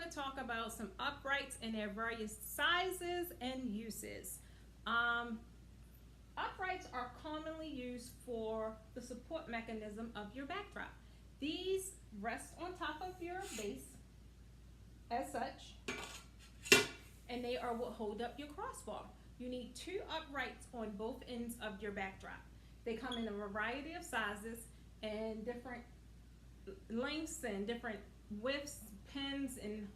to talk about some uprights and their various sizes and uses. Um, Uprights are commonly used for the support mechanism of your backdrop. These rest on top of your base as such, and they are what hold up your crossbar. You need two uprights on both ends of your backdrop. They come in a variety of sizes and different lengths and different widths, pins, and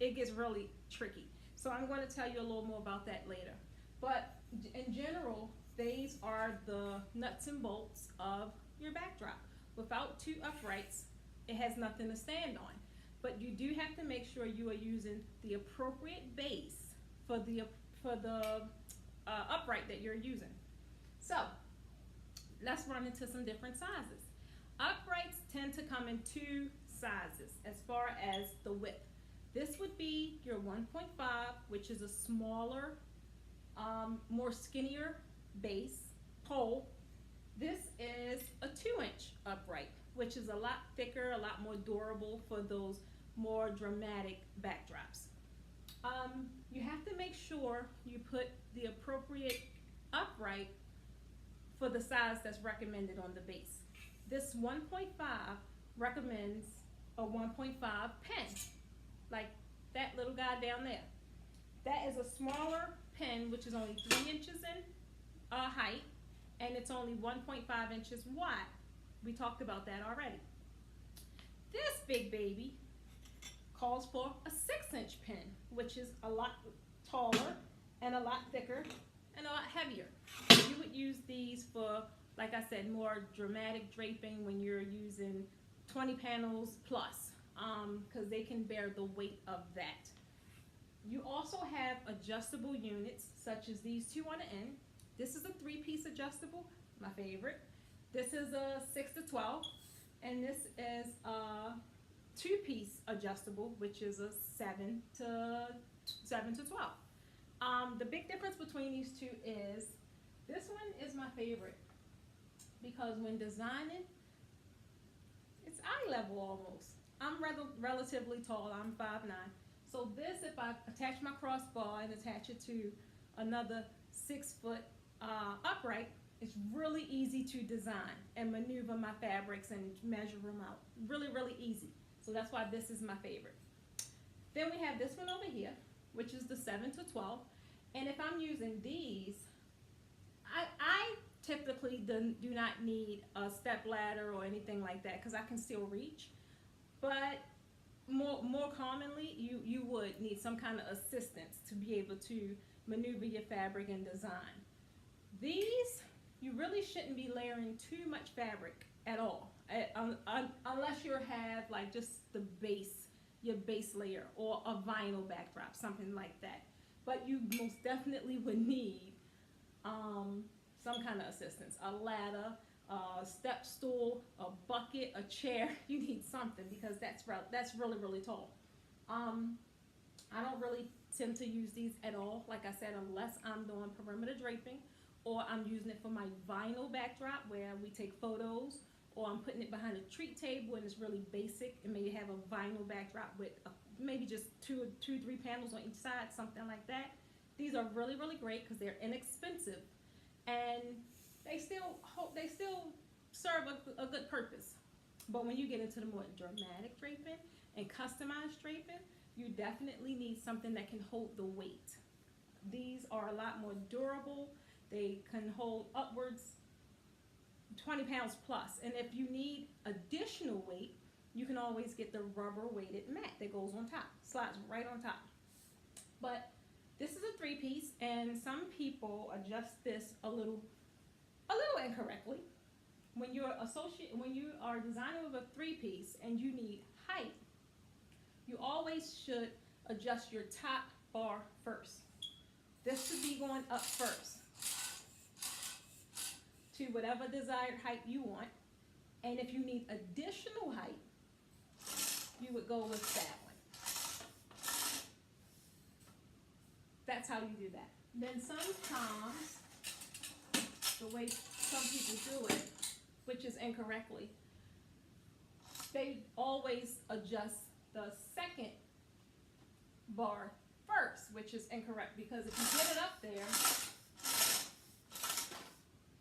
it gets really tricky. So I'm going to tell you a little more about that later. But in general, these are the nuts and bolts of your backdrop. Without two uprights, it has nothing to stand on. But you do have to make sure you are using the appropriate base for the upright that you're using. So let's run into some different sizes. Uprights tend to come in two sizes as far as the width. This would be your 1.5, which is a smaller, more skinnier base pole. This is a 2-inch upright, which is a lot thicker, a lot more durable for those more dramatic backdrops. You have to make sure you put the appropriate upright for the size that's recommended on the base. This 1.5 recommends a 1.5 pen, like that little guy down there. That is a smaller pen, which is only 3 inches in height, and it's only 1.5 inches wide. We talked about that already. This big baby calls for a 6-inch pen, which is a lot taller and a lot thicker and a lot heavier. You would use these for, like I said, more dramatic draping when you're using 20 panels plus, because they can bear the weight of that. You also have adjustable units, such as these two on the end. This is a 3-piece adjustable, my favorite. This is a 6 to 12, and this is a 2-piece adjustable, which is a 7 to 12. The big difference between these two is this one is my favorite because when designing, it's eye level almost. I'm relatively tall. I'm 5'9". So this, if I attach my crossbar and attach it to another 6-foot upright, it's really easy to design and maneuver my fabrics and measure them out. Really, really easy. So that's why this is my favorite. Then we have this one over here, which is the 7 to 12. And if I'm using these, I typically do not need a step ladder or anything like that because I can still reach. But more commonly, you would need some kind of assistance to be able to maneuver your fabric and design. These, you really shouldn't be layering too much fabric at all, unless you have like just the base, your base layer, or a vinyl backdrop, something like that. But you most definitely would need some kind of assistance, a ladder, a step stool, a bucket, a chair. You need something because that's really, really tall. I don't really tend to use these at all, like I said, unless I'm doing perimeter draping or I'm using it for my vinyl backdrop where we take photos, or I'm putting it behind a treat table and it's really basic and maybe have a vinyl backdrop with maybe just two, 3 panels on each side, something like that. These are really, really great because they're inexpensive and they still serve a good purpose. But when you get into the more dramatic draping and customized draping, you definitely need something that can hold the weight. These are a lot more durable. They can hold upwards 20 pounds plus. And if you need additional weight, you can always get the rubber weighted mat that goes on top, slides right on top. But this is a 3-piece, and some people adjust this a little incorrectly. When you are designing with a 3-piece and you need height, you always should adjust your top bar first. This should be going up first to whatever desired height you want. And if you need additional height, you would go with that one. That's how you do that. Then sometimes, the way some people do it, which is incorrectly, they always adjust the second bar first, which is incorrect, because if you get it up there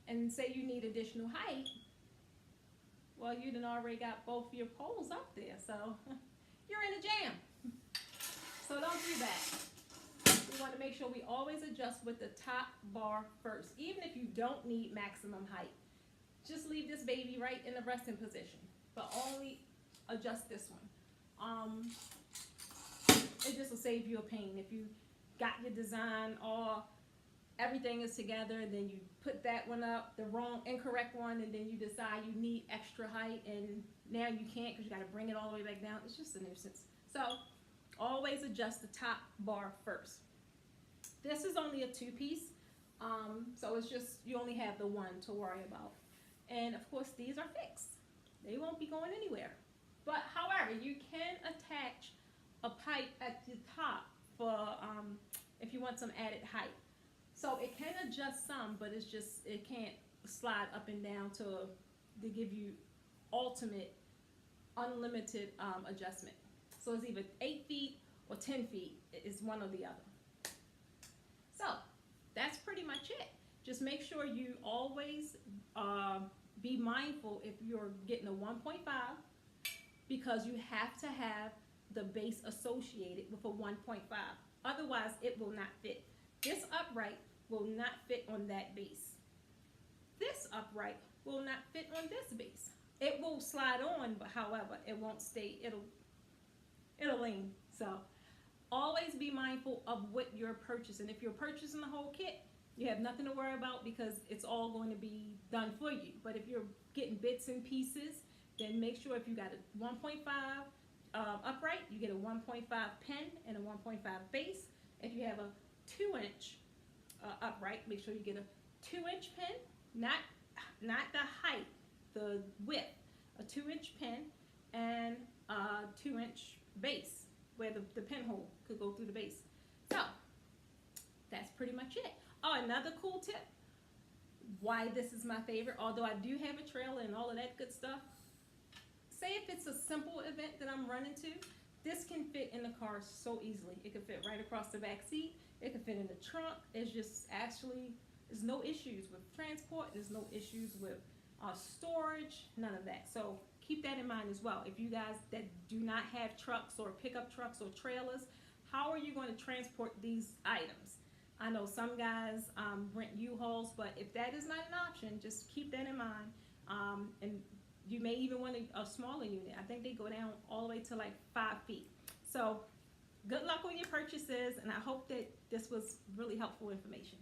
and say you need additional height, well, you done already got both your poles up there, so you're in a jam. So don't do that. We want to make sure we always adjust with the top bar first, even if you don't need maximum height. Just leave this baby right in the resting position, but only adjust this one. It just will save you a pain. If you got your design all, everything is together, then you put that one up, the incorrect one, and then you decide you need extra height, and now you can't because you got to bring it all the way back down. It's just a nuisance. So always adjust the top bar first. This is only a two-piece, so it's just, you only have the one to worry about. And of course, these are fixed. They won't be going anywhere. But however, you can attach a pipe at the top for if you want some added height. So it can adjust some, but it's just, it can't slide up and down to give you ultimate, unlimited adjustment. So it's either 8 feet or 10 feet. It's one or the other. So that's pretty much it. Just make sure you always be mindful if you're getting a 1.5, because you have to have the base associated with a 1.5. Otherwise, it will not fit. This upright will not fit on that base. This upright will not fit on this base. It will slide on, but however, it won't stay. It'll lean. So always be mindful of what you're purchasing. If you're purchasing the whole kit, you have nothing to worry about because it's all going to be done for you. But if you're getting bits and pieces, then make sure if you got a 1.5 upright, you get a 1.5 pin and a 1.5 base. If you have a 2-inch upright, make sure you get a 2-inch pin, not the height, the width, a 2-inch pin and a 2-inch base where the pinhole could go through the base. So that's pretty much it. Oh, another cool tip, why this is my favorite, although I do have a trailer and all of that good stuff. Say if it's a simple event that I'm running to, this can fit in the car so easily. It can fit right across the back seat. It can fit in the trunk. It's just actually, there's no issues with transport. There's no issues with storage, none of that. So keep that in mind as well. If you guys that do not have trucks or pickup trucks or trailers, how are you going to transport these items? I know some guys rent U-Hauls, but if that is not an option, just keep that in mind. And you may even want a smaller unit. I think they go down all the way to like 5 feet. So good luck on your purchases, and I hope that this was really helpful information.